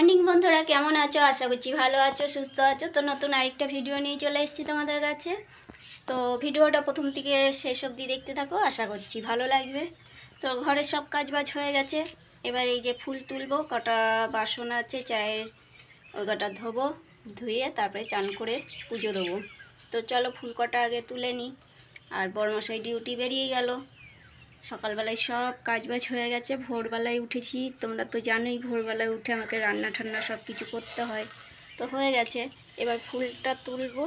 Morning বন্ধুরা, কেমন আছো? আশা করছি ভালো আছো, সুস্থ আছো। তো নতুন আরেকটা ভিডিও নিয়ে চলে এসেছি তোমাদের কাছে। তো ভিডিওটা প্রথম থেকে শেষ অবধি দেখতে থাকো, আশা করছি ভালো লাগবে। তো ঘরের সব কাজ বাজ হয়ে গেছে। এবার এই যে ফুল তুলবো, কটা বাসন আছে চায়ের, ওই কটা ধোবো, ধুয়ে তারপরে চান করে পুজো দেবো। তো চলো ফুল কটা আগে তুলে নিই। আর বড়মশাই ডিউটি বেরিয়ে গেল। সকালবেলায় সব কাজবাজ হয়ে গেছে। ভোরবেলায় উঠেছি, তোমরা তো জানোই ভোরবেলায় উঠে আমাকে রান্না ঠান্না সব কিছু করতে হয়। তো হয়ে গেছে, এবার ফুলটা তুলবো।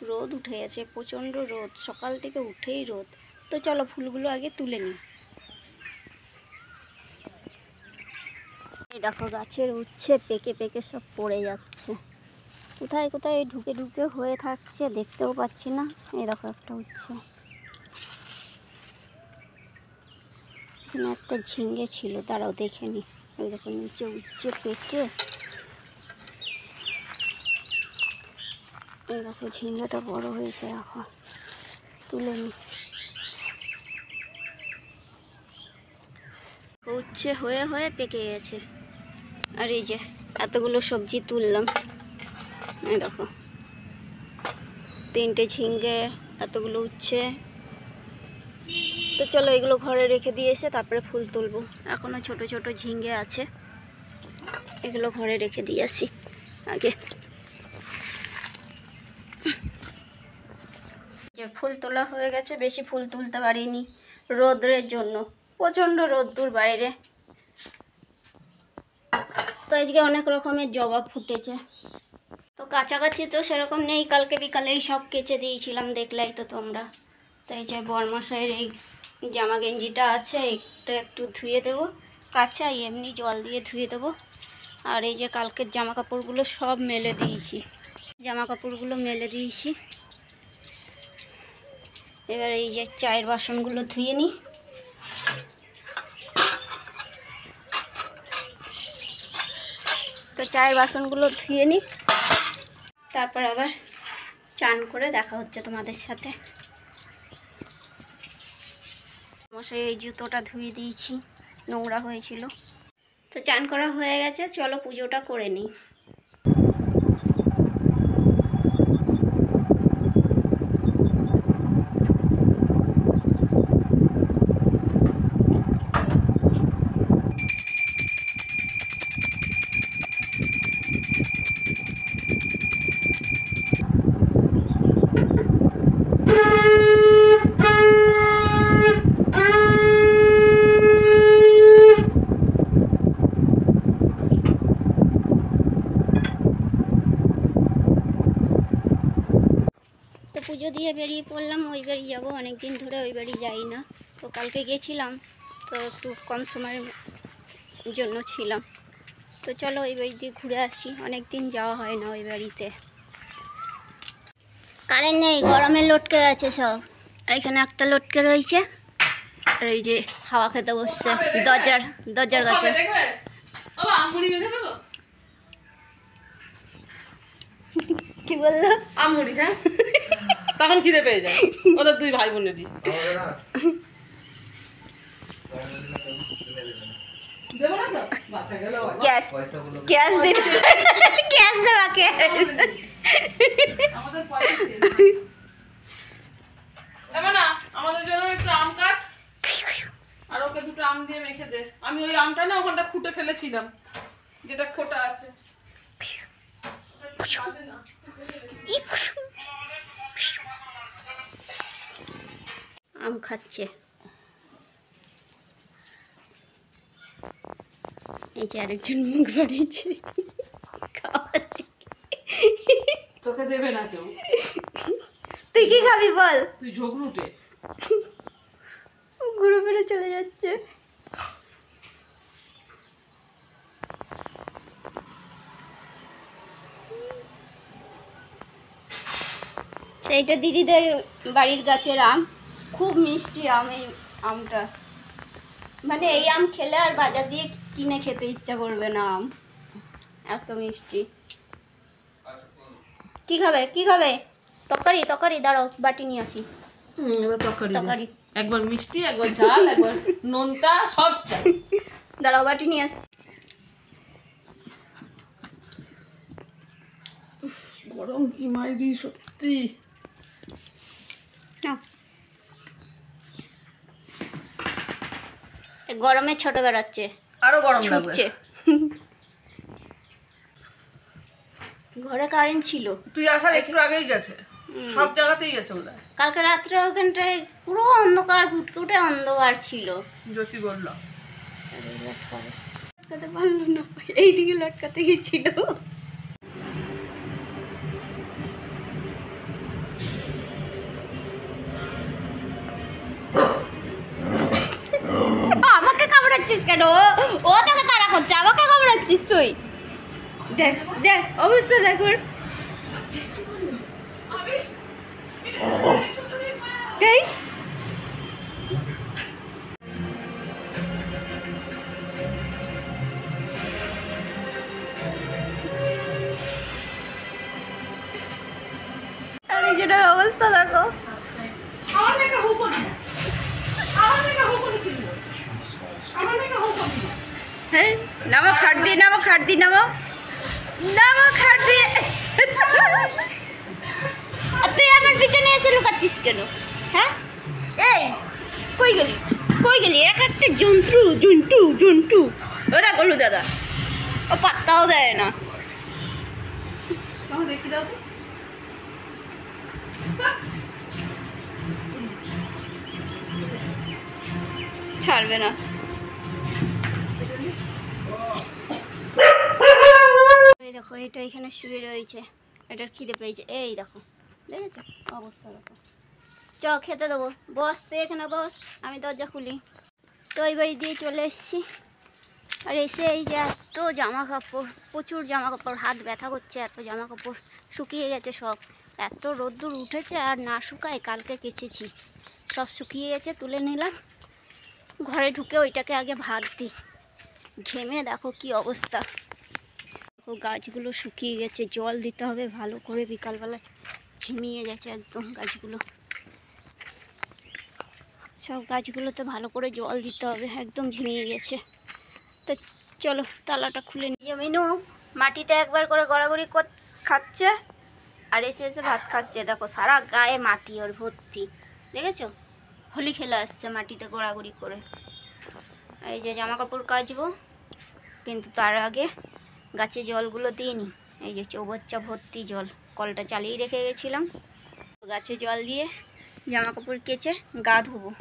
রোদ উঠে গেছে, প্রচণ্ড রোদ, সকাল থেকে উঠেই রোদ। তো চলো ফুলগুলো আগে তুলে নিই। এই দেখো গাছের উচ্ছে পেকে পেকে সব পড়ে যাচ্ছে, কোথায় কোথায় ঢুকে ঢুকে হয়ে থাকছে, দেখতেও পাচ্ছি না। এই দেখো একটা উচ্ছে, এখানে একটা ঝিঙ্গে ছিল, তারাও দেখে নি। ওই দেখো নিচে উচ্ছে পেকে, এই দেখো ঝিঙ্গাটা বড় হয়েছে, এখন তুলে নি। উচ্ছে হয়ে হয়ে পেকে গেছে। আর এই যে এতগুলো সবজি তুললাম, এই দেখো 3টে ঝিঙ্গে, এতগুলো উচ্ছে। তো চলো এগুলো ঘরে রেখে দিয়ে এসে তারপরে ফুল তুলবো। এখনও ছোট ছোট ঝিঙ্গে আছে, এগুলো ঘরে রেখে দিয়ে আসি আগে। যে ফুল তোলা হয়ে গেছে, বেশি ফুল তুলতে পারিনি রোদের জন্য, প্রচণ্ড রোদ্দুর বাইরে। তো আজকে অনেক রকমের জবা ফুটেছে। তো কাছাকাছি তো সেরকম নেই, কালকে বিকালেই সব কেচে দিয়েছিলাম, দেখলাই তো তোমরা। তো এই যে বড়মশাইয়ের এই জামা গেঞ্জিটা আছে, এটা একটু ধুয়ে দেবো, কাঁচা এমনি জল দিয়ে ধুয়ে দেবো। আর এই যে কালকের জামা কাপড়গুলো সব মেলে দিয়েছি, জামা কাপড়গুলো মেলে দিয়েছি। এবার এই যে চায়ের বাসনগুলো ধুয়ে নিই। তো চায়ের বাসনগুলো ধুয়ে নিই, তারপর আবার চান করে দেখা হচ্ছে তোমাদের সাথে। মশাই এই জুতোটা ধুয়ে দিয়েছি, নোংরা হয়েছিল। তো চান করা হয়ে গেছে, চলো পুজোটা করে নিই। পুজো দিয়ে বেরিয়ে পড়লাম, ওই বাড়ি যাবো, অনেক দিন ধরে ওই বাড়ি যাই না। তো কালকে গেছিলাম, তো একটু কম সময়ের জন্য ছিলাম। তো চলো ওই বাড়ি দিয়ে ঘুরে আসি, অনেক দিন যাওয়া হয় না ওই বাড়িতে। কারেন্ট নেই, গরমে লটকে গেছে সব। এখানে একটা লটকে রয়েছে, আর এই যে হাওয়া খেতে বসছে দরজার কাছে। কি বললো? আমুড়ি, হ্যাঁ তখন খিদে পেয়ে যায় ওদের দুই ভাই বোনেরই। আমাদের জন্য একটু আম কাট, আর ওকে দুটো আম দিয়ে মেখে দে। আমি ওই আমটা না ওখানটা খুঁটে ফেলেছিলাম, যেটা খোটা আছে। আম খাচ্ছে, এই যে আরেকজন মুখ বাড়িয়েছে। তোকে দেবে না কেউ, তুই কি খাবি বল? তুই ঝগড়ুটে, ঘুরে ফিরে চলে যাচ্ছে। এইটা দিদিদের বাড়ির গাছের আম, খুব মিষ্টি আম। এই আমটা মানে এই আম খেলে আর বাজার দিয়ে কিনে খেতে ইচ্ছা করবে না, আম এত মিষ্টি। কি খাবে কি খাবে? তরকারি তরকারি, দাঁড়াও বাটি নিয়ে আসি। এবার তরকারি, একবার মিষ্টি, একবার ঝাল, একবার নোনতা, সব চাই। দাঁড়াও বাটি নিয়ে আসি। গরম কি মাইরি সত্যি। গরমে ছোট বেড়াচ্ছে, আরো গরম লাগবে। ছুটছে। ঘরে কারেন্ট ছিল, তুই আসার একটু আগেই গেছে, সব জায়গাতেই গেছে বোধহয়। কালকে রাত্রে ওখানটায় পুরো অন্ধকার, ফুটফুটে অন্ধকার ছিল। জ্যোতি বলল লটকাতে পারলো না, এইদিকে লটকাতে গেছিল। আমাকে কামড়াচ্ছিস কেন? ও তোকে তাড়া করছে, আমাকে কামড়াচ্ছিস তুই? দেখ দেখ অবস্থা দেখ ওর। তাই নিজেটার অবস্থা দেখো। হ্যাঁ নামো, খাট দিয়ে নামো, খাট দিয়ে নামো, নামো খাট দিয়ে। আর তুই আমার পিছনে এসে লুকাচ্ছিস কেন? হ্যাঁ এই কই গেলি, কই গেলি? এক একটা জন্তু জন্টু জন্টু। ওরা বলু দাদা, ও পাত্তাও দেয় না। দেখি দাও তো। ছাড়বে না। এই দেখো, এটা এখানে শুয়ে রয়েছে, এটার খিদে পেয়েছে। এই দেখো, দেখেছো অবস্থা দেখো। চ খেতে দেবো, বস তুই এখানে বস, আমি দরজা খুলি। তো এই বাড়ি দিয়ে চলে এসেছি, আর এসে এই যে এত জামা কাপড়, প্রচুর জামা কাপড়, হাত ব্যথা করছে, এত জামা কাপড় শুকিয়ে গেছে সব। এত রোদ্দুর উঠেছে, আর না শুকায় কালকে কেচেছি, সব শুকিয়ে গেছে, তুলে নিলাম। ঘরে ঢুকে ওইটাকে আগে ভাত দিই, ঘেমে দেখো কি অবস্থা। দেখো গাছগুলো শুকিয়ে গেছে, জল দিতে হবে ভালো করে, বিকালবেলায় ঝিমিয়ে গেছে একদম গাছগুলো। সব গাছগুলোতে ভালো করে জল দিতে হবে, একদম ঝিমিয়ে গেছে। তো চলো তালাটা খুলে নিয়ে। মিনু মাটিতে একবার করে গড়াগড়ি খাচ্ছে, আর এসে এসে ভাত খাচ্ছে। দেখো সারা গায়ে মাটি ওর ভর্তি, দেখেছো? হোলি খেলে আসছে মাটিতে গড়াগড়ি করে। এই যে জামা কাপড় কাচবো, কিন্তু তার আগে গাছে জলগুলো দিইনি। এই যে চৌবাচ্চা ভর্তি জল, কলটা চালিয়ে রেখে গেছিলাম। গাছে জল দিয়ে জামা কাপড় কেচে গা ধোবো।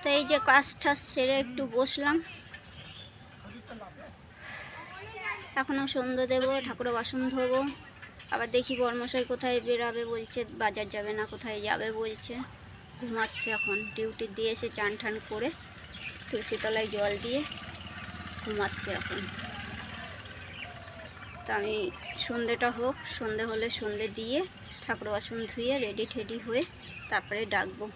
তো এই যে কাজটা সেরে একটু বসলাম, এখনও সন্ধ্যে দেবো, ঠাকুরের বাসন ধোবো। আবার দেখি বর্মশাই কোথায় বেরাবে বলছে, বাজার যাবে না কোথায় যাবে বলছে। ঘুমাচ্ছে এখন, ডিউটি দিয়ে এসে চান টান করে তুলসী তলায় জল দিয়ে ঘুমাচ্ছে এখন। তা আমি সন্ধ্যেটা হোক, সন্ধে হলে সন্ধে দিয়ে ঠাকুর বাসন ধুয়ে রেডি ঠেডি হয়ে তারপরে ডাকবো।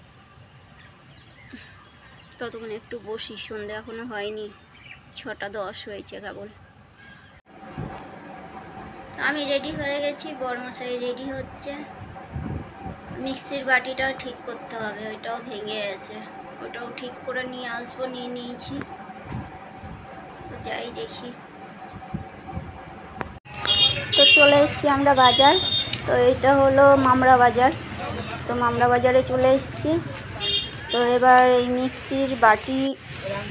ততক্ষণ একটু বসি, সন্ধে এখনো হয়নি, 6:10 হয়েছে কেবল। আমি রেডি হয়ে গেছি, বড়মশাই রেডি হচ্ছে। মিক্সির বাটিটাও ঠিক করতে হবে, ওইটাও ভেঙে গেছে, ওটাও ঠিক করে নিয়ে আসবো, নিয়ে নিয়েছি। তো যাই দেখি। তো চলে এসেছি আমরা বাজার, তো এটা হলো মামরা বাজার। তো মামরা বাজারে চলে এসেছি। তো এবার এই মিক্সির বাটি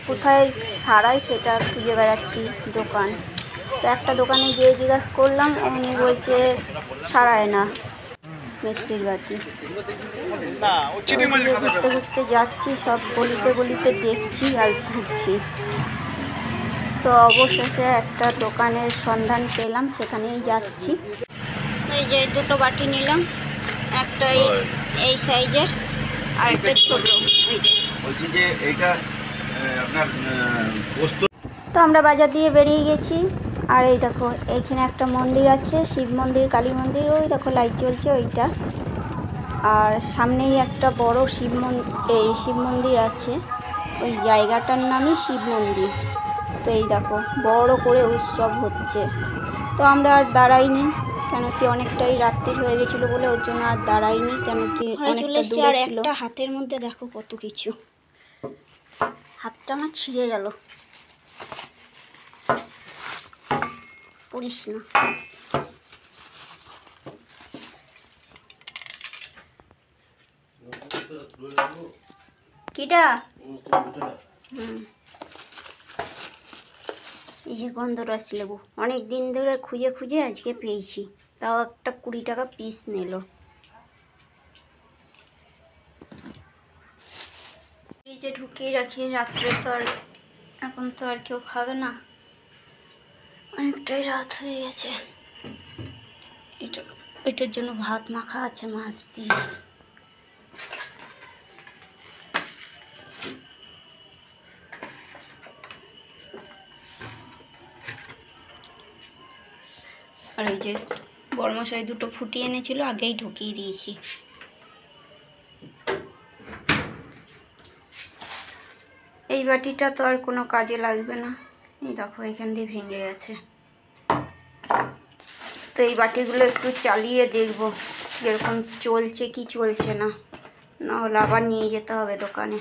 কোথায় ছাড়াই সেটা খুঁজে বেড়াচ্ছি দোকান। তো একটা দোকানে গিয়ে জিজ্ঞাসা করলাম, উনি বলছে সারায় না মিক্সির বাটি। ঘুরতে ঘুরতে যাচ্ছি, সব গলিতে গলিতে দেখছি আর ঘুরছি। তো অবশেষে একটা দোকানের সন্ধান পেলাম, সেখানেই যাচ্ছি। এই যে দুটো বাটি নিলাম, একটা এই সাইজের আর একটা ছোট। বলছি যে এইটা আপনার বস্তু। তো আমরা বাজার দিয়ে বেরিয়ে গেছি। আর এই দেখো এইখানে একটা মন্দির আছে, শিব মন্দির, কালী মন্দির, ওই দেখো লাইট জ্বলছে ওইটা। আর সামনেই একটা বড় শিব মন্দির আছে, ওই জায়গাটার নামই শিব মন্দির। তো এই দেখো বড় করে উৎসব হচ্ছে। তো আমরা আর দাঁড়াইনি, কেন কি অনেকটাই রাত্রি হয়ে গেছিলো বলে, ওর জন্য আর দাঁড়াইনি, কেন কি অনেকটা দূরে ছিল। একটা হাতের মধ্যে দেখো কত কিছু, হাতটা আমার ছিঁড়ে গেল, পড়িস না। কিটা এই যে গন্ধরাজ লেবু, অনেক দিন ধরে খুঁজে খুঁজে আজকে পেয়েছি, তাও একটা 20 টাকা পিস নিল। ফ্রিজে ঢুকিয়ে রাখি, রাত্রে তো আর এখন তো আর কেউ খাবে না, অনেকটাই রাত হয়ে গেছে। এটার জন্য ভাত মাখা আছে মাছ দিয়ে। আর ওই যে বড়মশাই দুটো ফুটিয়ে এনেছিল, আগেই ঢুকিয়ে দিয়েছি। এই বাটিটা তো আর কোনো কাজে লাগবে না, এই দেখো এখান দিয়ে ভেঙে গেছে। তো এই বাটিগুলো একটু চালিয়ে দেখবো এরকম চলছে কি চলছে না, নাহলে আবার নিয়ে যেতে হবে দোকানে।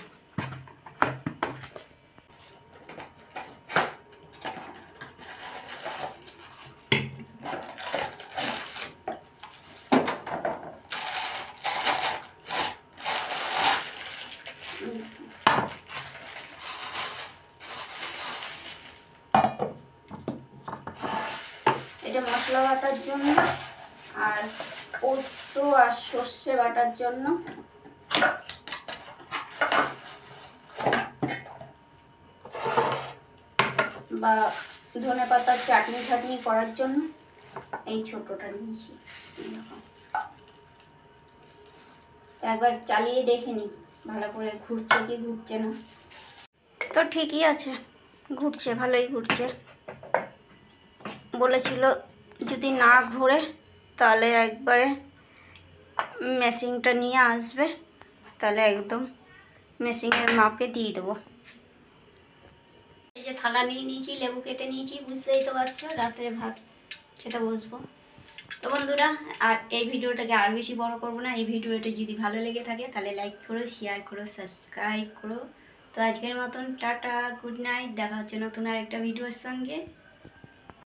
এটা মশলা বাটার জন্য, আর পোস্ত আর সর্ষে বাটার জন্য। বা ধনে পাতার চাটনি ঠাটনি করার জন্য এই ছোটটা নিয়েছি। একবার চালিয়ে দেখে নি ভালো করে ঘুরছে কি ঘুরছে না। তো ঠিকই আছে, ঘুরছে, ভালোই ঘুরছে। বলেছিল যদি না ঘুরে তাহলে একবারে মেশিনটা নিয়ে আসবে, তাহলে একদম মেশিনের মাপে দিয়ে দেবো। এই যে থালা নিয়ে নিয়েছি, লেবু কেটে নিয়েছি, বুঝতেই তো পারছো রাত্রে ভাত খেতে বসবো। তো বন্ধুরা, আর এই ভিডিওটাকে আর বেশি বড় করবো না। এই ভিডিওটা যদি ভালো লেগে থাকে তাহলে লাইক করো, শেয়ার করো, সাবস্ক্রাইব করো। তো আজকের মতন টাটা, গুড নাইট, দেখা হচ্ছে নতুন আর একটা ভিডিওর সঙ্গে।